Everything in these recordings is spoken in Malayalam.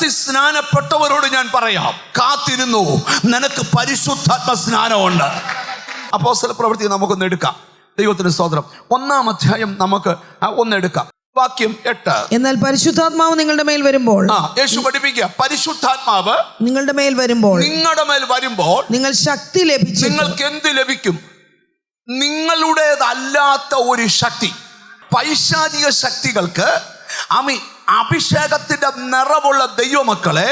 വെള്ളത്തിൽ സ്നാനപ്പെട്ടവരോട് ഞാൻ പറയാം, കാത്തിരുന്നു, നിനക്ക് പരിശുദ്ധാത്മ സ്നാനമുണ്ട്. അപ്പോസ്തല പ്രവൃത്തി നമുക്കൊന്ന് എടുക്കാം. ദൈവത്തിന് സ്തോത്രം. 1-ാം അധ്യായം നമുക്ക് ഒന്നെടുക്കാം. വാക്യം 8. എന്നാൽ പരിശുദ്ധാത്മാവ് നിങ്ങളുടെ മേൽ വരുമ്പോൾ, യേശു പഠിപ്പിക്കുക, പരിശുദ്ധാത്മാവ് നിങ്ങളുടെ മേൽ വരുമ്പോൾ നിങ്ങൾ ശക്തി ലഭിച്ചു. നിങ്ങൾക്ക് എന്ത് ലഭിക്കും? നിങ്ങളുടേതല്ലാത്ത ഒരു ശക്തി. പൈശാചിക ശക്തികൾക്ക് അഭിഷേകത്തിന്റെ നിറവുള്ള ദൈവമക്കളെ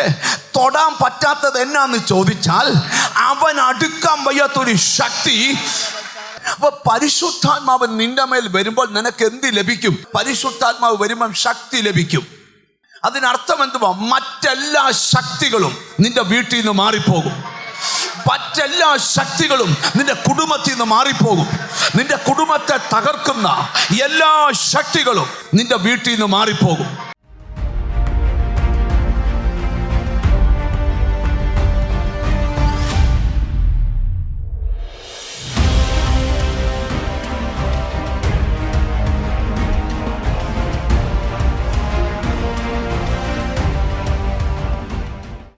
തൊടാൻ പറ്റാത്തത് എന്നാന്ന് ചോദിച്ചാൽ, അവൻ അടുക്കാൻ വയ്യാത്തൊരു ശക്തി. അപ്പൊ പരിശുദ്ധാത്മാവ് നിന്റെ മേൽ വരുമ്പോൾ നിനക്ക് എന്ത് ലഭിക്കും? പരിശുദ്ധാത്മാവ് വരുമ്പോൾ ശക്തി ലഭിക്കും. അതിനർത്ഥം എന്തുവാ? മറ്റെല്ലാ ശക്തികളും നിന്റെ വീട്ടിൽ നിന്ന് മാറിപ്പോകും. മറ്റെല്ലാ ശക്തികളും നിന്റെ കുടുംബത്തിൽ നിന്ന് മാറിപ്പോകും. നിന്റെ കുടുംബത്തെ തകർക്കുന്ന എല്ലാ ശക്തികളും നിന്റെ വീട്ടിൽ നിന്ന് മാറിപ്പോകും.